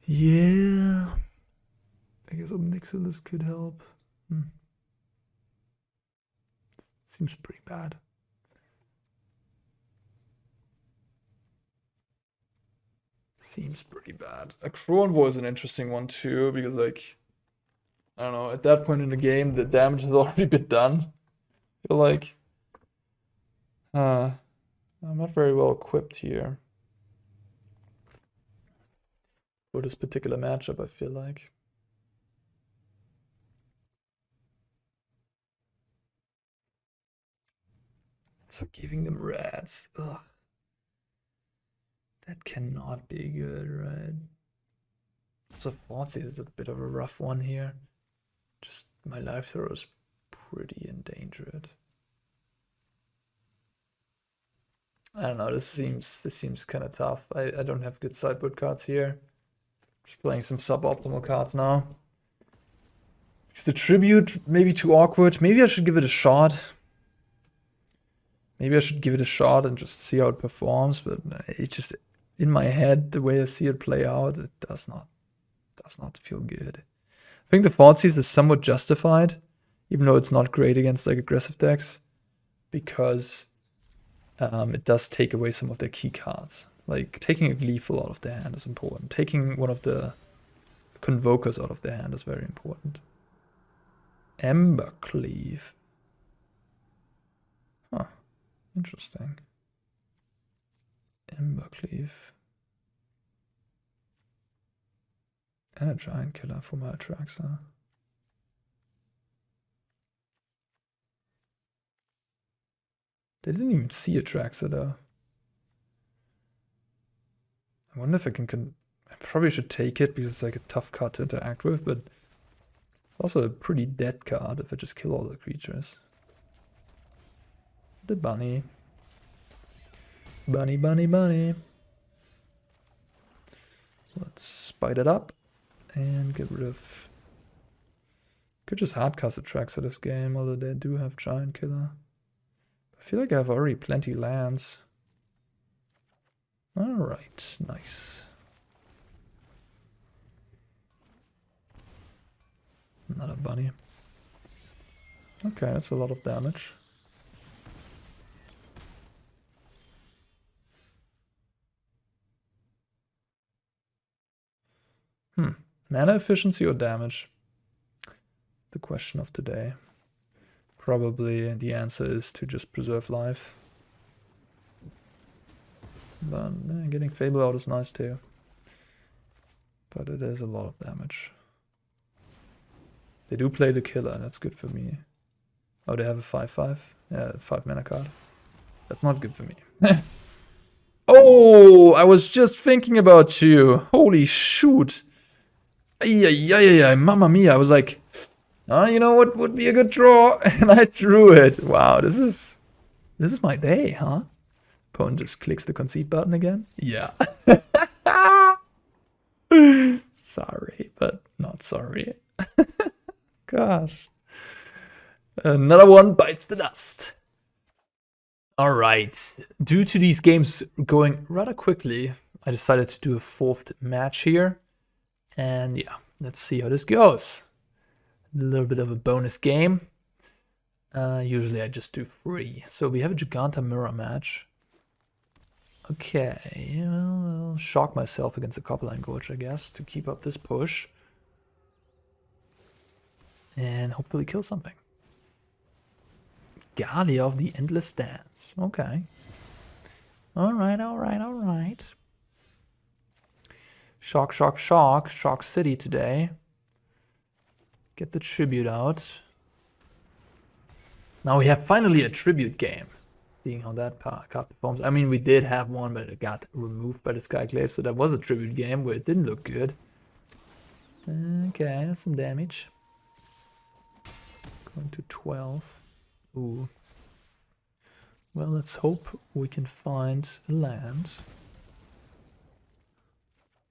[SPEAKER 1] Yeah. I guess Ob Nixilis could help. Seems pretty bad. Seems pretty bad. Akroan War is an interesting one too, because like, I don't know, at that point in the game, the damage has already been done. I feel like I'm not very well equipped here for this particular matchup, I feel like. So giving them rats. Ugh. That cannot be good, right? So Thoughtseize is a bit of a rough one here. Just my life throw is pretty endangered. I don't know, this seems kind of tough. I don't have good sideboard cards here. Just playing some suboptimal cards now. Is the Tribute maybe too awkward? Maybe I should give it a shot. Maybe I should give it a shot and just see how it performs, but it just, in my head, the way I see it play out, it does not feel good. I think the Thoughtseize is somewhat justified, even though it's not great against like aggressive decks, because it does take away some of their key cards. Like taking a Gleeful out of their hand is important. Taking one of the Convokers out of their hand is very important. Embercleave. Huh. Interesting. Embercleave. And a giant killer for my Atraxa. They didn't even see Atraxa though. I wonder if I can I probably should take it because it's like a tough card to interact with, but also a pretty dead card if I just kill all the creatures. The bunny. Bunny, bunny, bunny. Let's spite it up and get rid of... Could just hardcast Atraxa this game, although they do have giant killer. I feel like I have already plenty lands. Alright, nice. Another bunny. Okay, that's a lot of damage. Mana efficiency or damage? The question of today. Probably the answer is to just preserve life. But getting Fable out is nice too. But it is a lot of damage. They do play the killer, that's good for me. Oh, they have a 5/5? Yeah, 5 mana card. That's not good for me. Oh, I was just thinking about you. Holy shoot. Yeah, mamma mia. I was like, oh, you know what would be a good draw? And I drew it. Wow, this is my day, huh? Opponent just clicks the concede button again. Yeah. Sorry, but not sorry. Gosh. Another one bites the dust. All right. Due to these games going rather quickly, I decided to do a 4th match here. And yeah, let's see how this goes. A little bit of a bonus game. Usually I just do 3. So we have a Jegantha mirror match. Okay, well, I'll shock myself against a Copperline Gorge, I guess, to keep up this push. And hopefully kill something. Galia of the Endless Dance. Okay. Alright. Shock City today. Get the tribute out. Now we have finally a tribute game. Seeing how that card performs. I mean, we did have one, but it got removed by the Skyclave, so that was a tribute game where it didn't look good. Okay, that's some damage. Going to 12. Ooh. Well, let's hope we can find a land.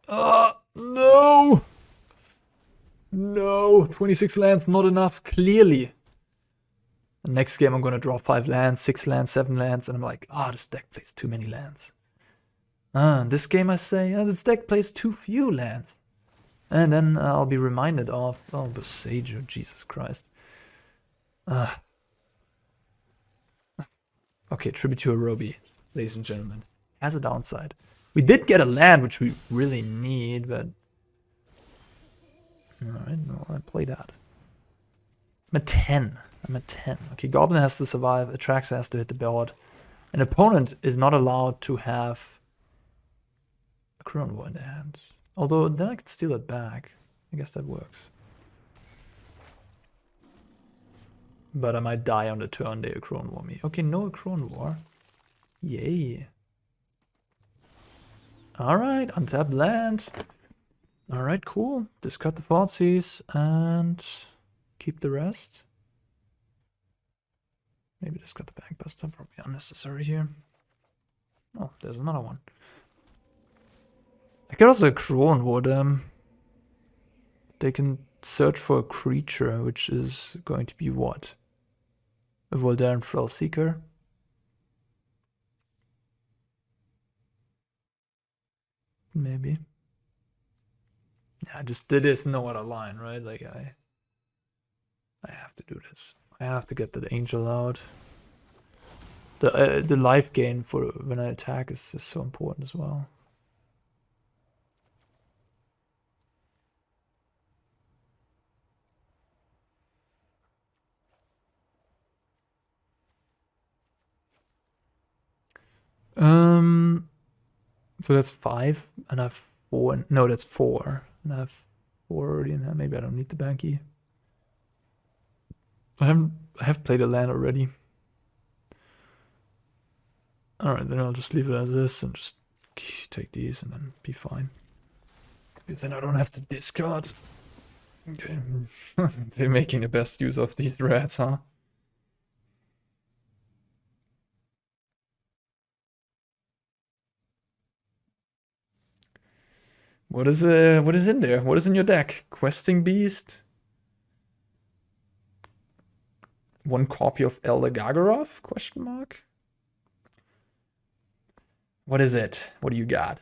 [SPEAKER 1] No! No! 26 lands, not enough, clearly. The next game I'm going to draw 5 lands, 6 lands, 7 lands, and I'm like, this deck plays too many lands. This game I say, this deck plays too few lands. And then I'll be reminded of, Bosager, Jesus Christ. Okay, tribute to Horobi, ladies and gentlemen. Has a downside. We did get a land, which we really need, but... Alright, no, I play that. I'm at 10. Okay, Goblin has to survive, Atraxa has to hit the board. An opponent is not allowed to have Akroan War in their hand. Although, then I could steal it back. I guess that works. But I might die on the turn they Akroan War me. Okay, no Akroan War. Yay. Alright, untap land. Alright, cool. Discard the Thoughtseize and keep the rest. Maybe discard the Bankbuster, probably unnecessary here. Oh, there's another one. I could also Akroan War them. They can search for a creature, which is going to be what? A Voldaren Fell Seeker. Maybe. Yeah, I just did this, no other line, right? Like I have to do this. I have to get that angel out. The life gain for when I attack is so important as well. So that's 5, and I have 4. No, that's 4. And I have 4 already in hand. Maybe I don't need the Banky. I have played a land already. Alright, then I'll just leave it as this and just take these and then be fine. Because then I don't have to discard. They're making the best use of these rats, huh? What is in there? What is in your deck? Questing Beast? One copy of Elder Gargaroth? Question mark. What is it? What do you got?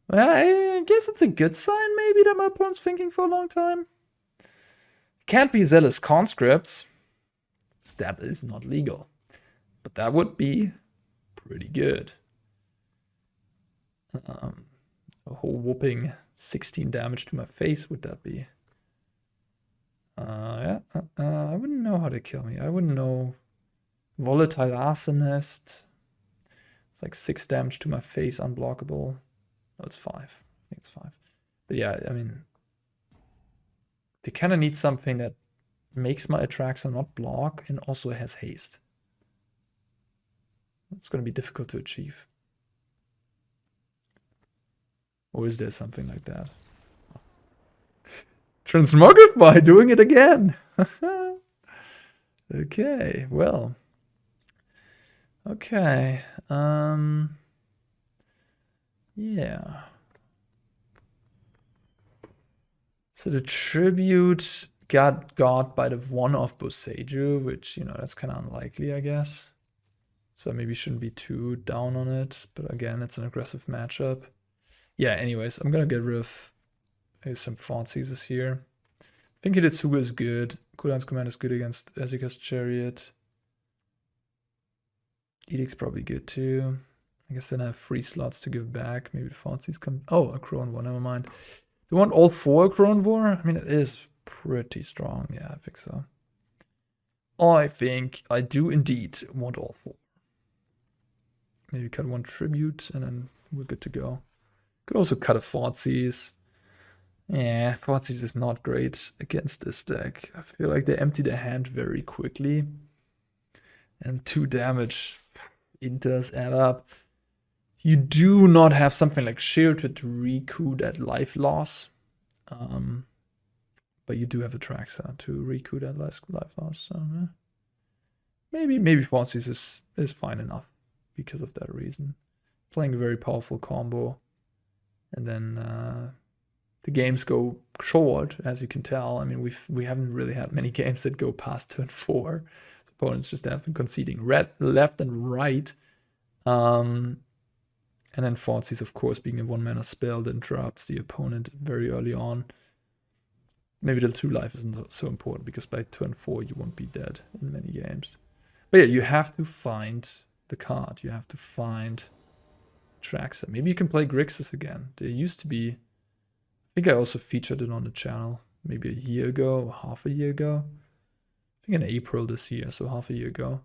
[SPEAKER 1] Well, I guess it's a good sign, maybe, that my opponent's thinking for a long time. Can't be Zealous Conscripts. That is not legal. But that would be pretty good. A whole whooping 16 damage to my face would that be? Yeah, I wouldn't know how to kill me. I wouldn't know. Volatile Arsonist. It's like 6 damage to my face, unblockable. No, it's 5. I think it's 5. But yeah, I mean, they kind of need something that makes my Atraxa not block and also has haste. It's going to be difficult to achieve. Or is there something like that? Transmogrify doing it again. Okay, well. Okay. Yeah. So the tribute got by the one of Boseiju, which, you know, that's kind of unlikely, I guess. So maybe shouldn't be too down on it. But again, it's an aggressive matchup. Yeah, anyways, I'm going to get rid of some Thoughtseizes here. I think Hidetsugu is good. Cooldown's Command is good against Ezeka's Chariot. Edict's probably good too. I guess then I have 3 slots to give back. Maybe the Thoughtseize come. Oh, Akroan War, never mind. Do you want all 4 Akroan War? I mean, it is pretty strong. Yeah, I think so. I think I do indeed want all 4. Maybe cut 1 tribute and then we're good to go. Could also cut a Thoughtseize. Yeah, Thoughtseize is not great against this deck. I feel like they empty their hand very quickly. And 2 damage, it does add up. You do not have something like Sheoldred to recoup that life loss. But you do have Atraxa to recoup that life loss. So, maybe Thoughtseize is fine enough because of that reason. Playing a very powerful combo. And then the games go short, as you can tell. I mean, we haven't really had many games that go past turn 4. Opponents just have been conceding left and right. And then Thoughtseize, of course, being a 1-mana spell that interrupts the opponent very early on. Maybe the 2 life isn't so important because by turn 4 you won't be dead in many games. But yeah, you have to find the card. You have to find Atraxa. Maybe you can play Grixis again. There used to be, I think I also featured it on the channel maybe a year ago or half a year ago. I think in April this year, so half a year ago.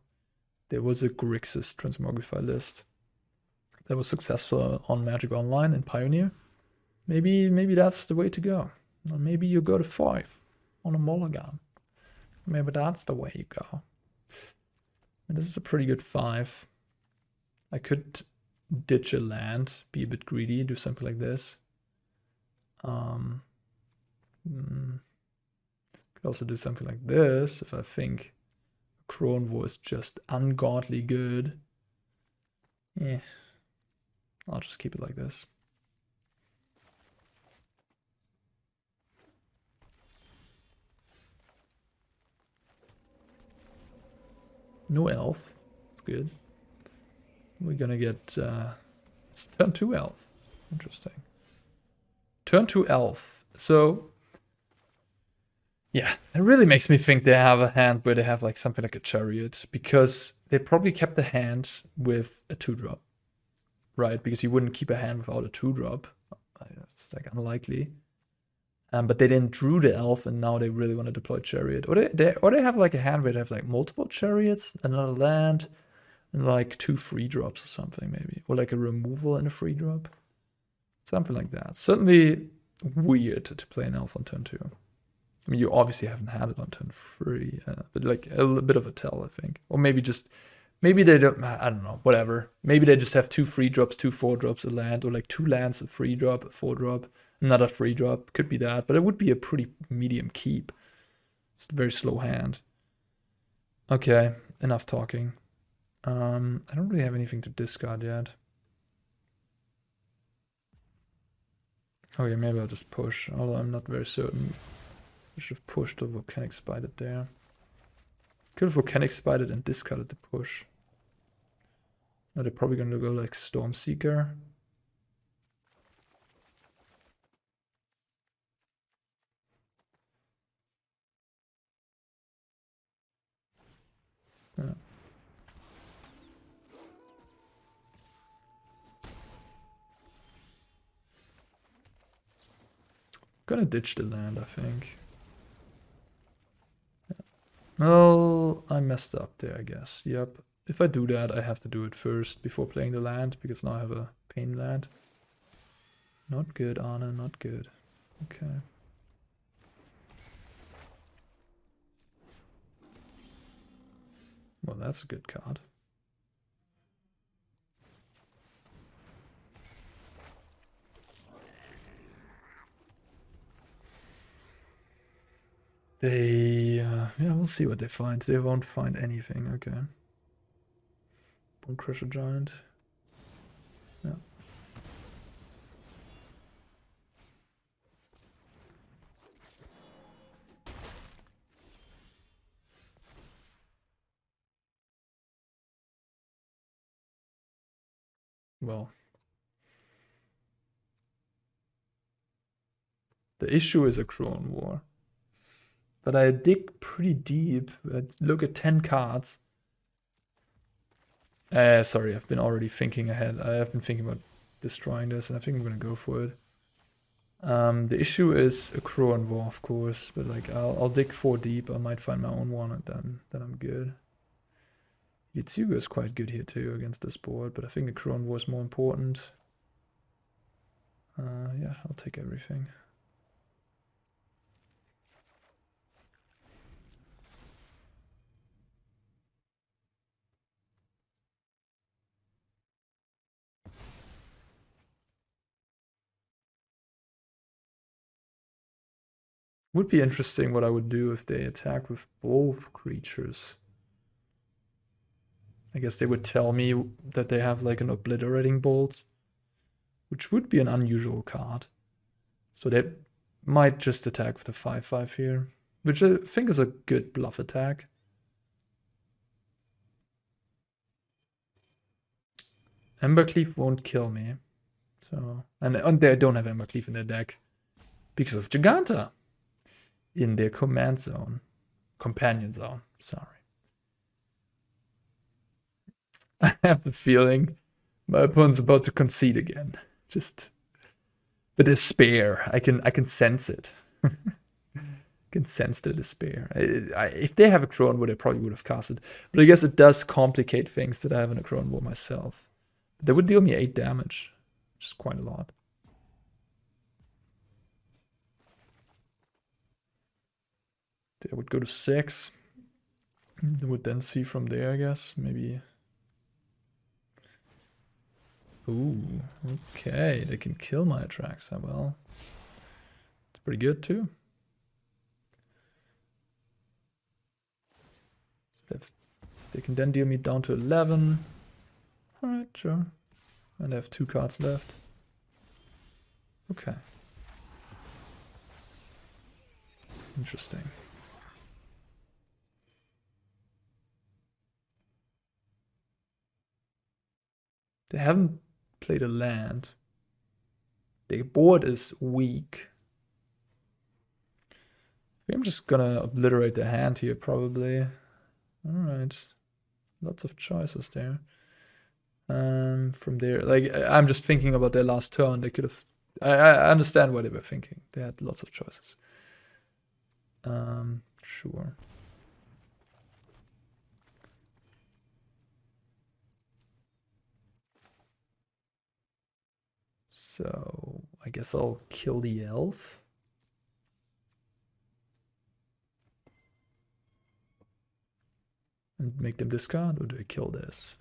[SPEAKER 1] There was a Grixis Transmogrify list that was successful on Magic Online and Pioneer. Maybe that's the way to go. Or maybe you go to 5 on a mulligan. Maybe that's the way you go. And this is a pretty good 5. I could ditch a land, be a bit greedy, do something like this. Could also do something like this if I think Akroan War is just ungodly good. Yeah, I'll just keep it like this. No elf. It's good. We're gonna get it's turn 2 elf. Interesting. Turn 2 elf. So yeah, it really makes me think they have a hand where they have like something like a chariot, because they probably kept the hand with a 2-drop. Right? Because you wouldn't keep a hand without a 2-drop. It's like unlikely. But they didn't drew the elf, and now they really want to deploy chariot. Or they have like a hand where they have like multiple chariots, another land, and like 2 free drops or something maybe. Or like a removal and a free drop. Something like that. Certainly weird to play an elf on turn 2. I mean, you obviously haven't had it on turn 3, but like a little bit of a tell, I think. Or maybe they don't, I don't know, whatever. Maybe they just have 2 free drops, 2 4-drops, a land, or like 2 lands, a free drop, a 4-drop, another free drop. Could be that, but it would be a pretty medium keep. It's a very slow hand. Okay, enough talking. I don't really have anything to discard yet. Okay, maybe I'll just push, although I'm not very certain. I should have pushed the Volcanic Spite there. Could have Volcanic Spited and discarded the push. Now they're probably going to go like Stormseeker. Yeah. Gonna ditch the land, I think. Yeah. Well, I messed up there, I guess. Yep. If I do that, I have to do it first before playing the land, because now I have a pain land. Not good, Anna, not good. Okay. Well, that's a good card. Yeah, we'll see what they find. They won't find anything, okay. Bone Crusher Giant. Yeah. Well. The issue is Akroan War. But I dig pretty deep. I look at 10 cards. Sorry, I've been already thinking ahead. I have been thinking about destroying this, and I think I'm gonna go for it. The issue is Akroan War, of course, but like I'll dig 4 deep. I might find my own one, and then I'm good. Hidetsugu is quite good here too against this board, but I think Akroan War is more important. Yeah, I'll take everything. Would be interesting what I would do if they attack with both creatures. I guess they would tell me that they have like an obliterating bolt, which would be an unusual card. So they might just attack with the 5/5 here, which I think is a good bluff attack. Embercleave won't kill me. So and they don't have Embercleave in their deck because of Jegantha in their command zone. Companion zone, sorry. I have the feeling my opponent's about to concede again. Just the despair. I can sense it. I can sense the despair. If they have a Akroan War, they probably would have cast it. But I guess it does complicate things that I have an Akroan War myself. But they would deal me 8 damage, which is quite a lot. They would go to 6. They would then see from there, I guess. Maybe. Ooh, okay. They can kill my Atraxa. Well, it's pretty good too. They can then deal me down to 11. Alright, sure. And I have 2 cards left. Okay. Interesting. They haven't played a land. Their board is weak. I'm just gonna obliterate the hand here, probably. Alright. Lots of choices there. From there, like, I'm just thinking about their last turn. They could have... I understand what they were thinking. They had lots of choices. Sure. So I guess I'll kill the elf. And make them discard, or do I kill this?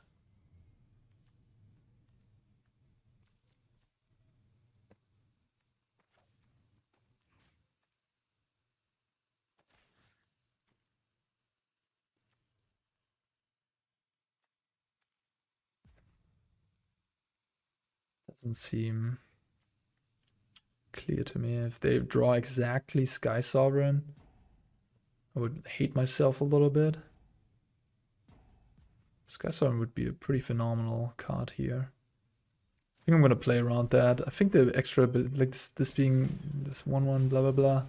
[SPEAKER 1] Doesn't seem clear to me. If they draw exactly Sky Sovereign, I would hate myself a little bit. Sky Sovereign would be a pretty phenomenal card here. I think I'm gonna play around that. I think the extra, like this being this 1/1 blah blah blah.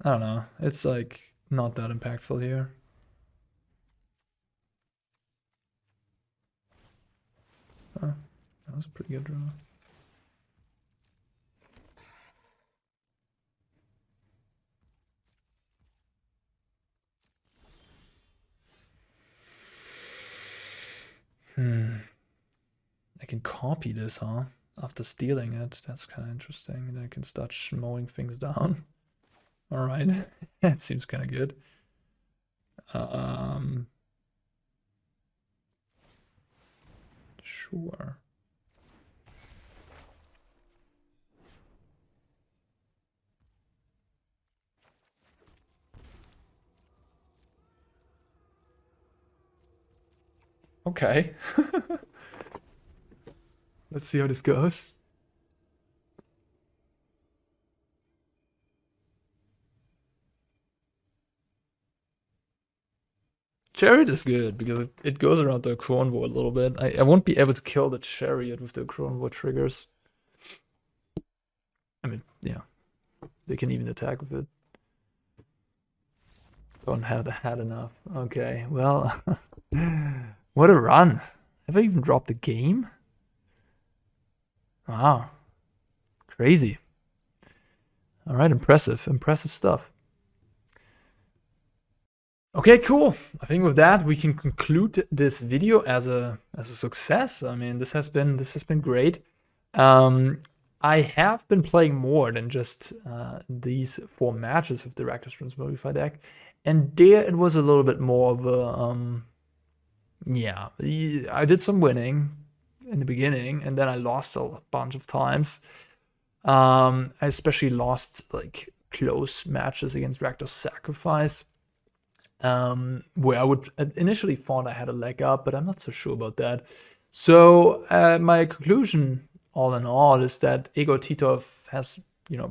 [SPEAKER 1] I don't know. It's like not that impactful here. Oh, that was a pretty good draw. I can copy this, huh? After stealing it. That's kind of interesting. And then I can start mowing things down. Alright. That seems kind of good. Sure. Okay. Let's see how this goes. Chariot is good because it goes around the Akroan War a little bit. I won't be able to kill the Chariot with the Akroan War triggers. I mean, yeah. They can even attack with it. Don't have had enough. Okay, well... What a run. Have I even dropped the game? Wow. Crazy. Alright, impressive. Impressive stuff. Okay, cool. I think with that we can conclude this video as a success. I mean, this has been great. I have been playing more than just these 4 matches with the Rakdos Transmogrify deck, and there it was a little bit more of a yeah, I did some winning in the beginning, and then I lost a bunch of times. I especially lost like close matches against Rakdos Sacrifice, where I would initially thought I had a leg up, but I'm not so sure about that. So my conclusion, all in all, is that Egor Titov has,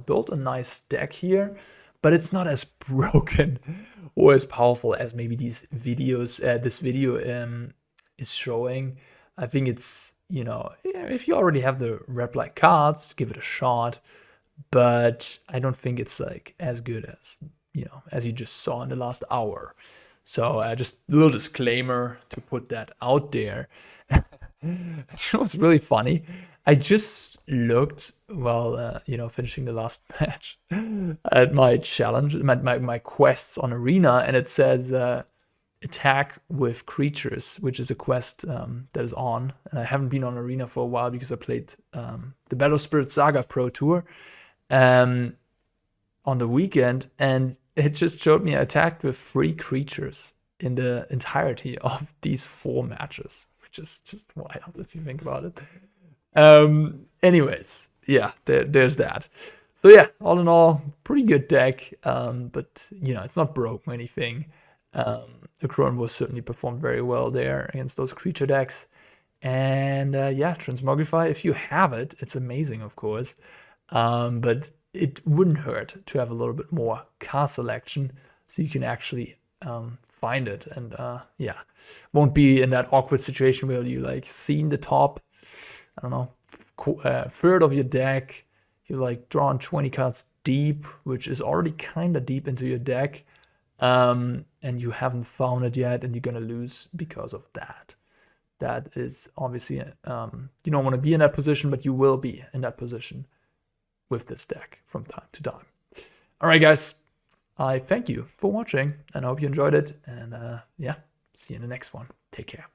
[SPEAKER 1] built a nice deck here, but it's not as broken or as powerful as maybe these videos, this video is showing. I think it's, if you already have the rep-like cards, give it a shot, but I don't think it's like as good as, as you just saw in the last hour. So just a little disclaimer to put that out there. It was really funny. I just looked while, finishing the last match at my challenge, my quests on Arena, and it says attack with creatures, which is a quest that is on. And I haven't been on Arena for a while because I played the Battle Spirit Saga Pro Tour on the weekend, and it just showed me I attacked with 3 creatures in the entirety of these 4 matches, which is just wild if you think about it. Anyways, yeah, there's that. So yeah, all in all, pretty good deck, but it's not broke or anything. Akroan was certainly performed very well there against those creature decks. And yeah, Transmogrify, if you have it, it's amazing, of course. But it wouldn't hurt to have a little bit more card selection so you can actually find it. And yeah, won't be in that awkward situation where you like see in the top, I don't know, third of your deck, you like drawn 20 cards deep, which is already kind of deep into your deck, and you haven't found it yet, and you're gonna lose because of that. That is obviously, you don't want to be in that position, but you will be in that position with this deck from time to time. All right, guys, I thank you for watching, and I hope you enjoyed it. And yeah, see you in the next one. Take care.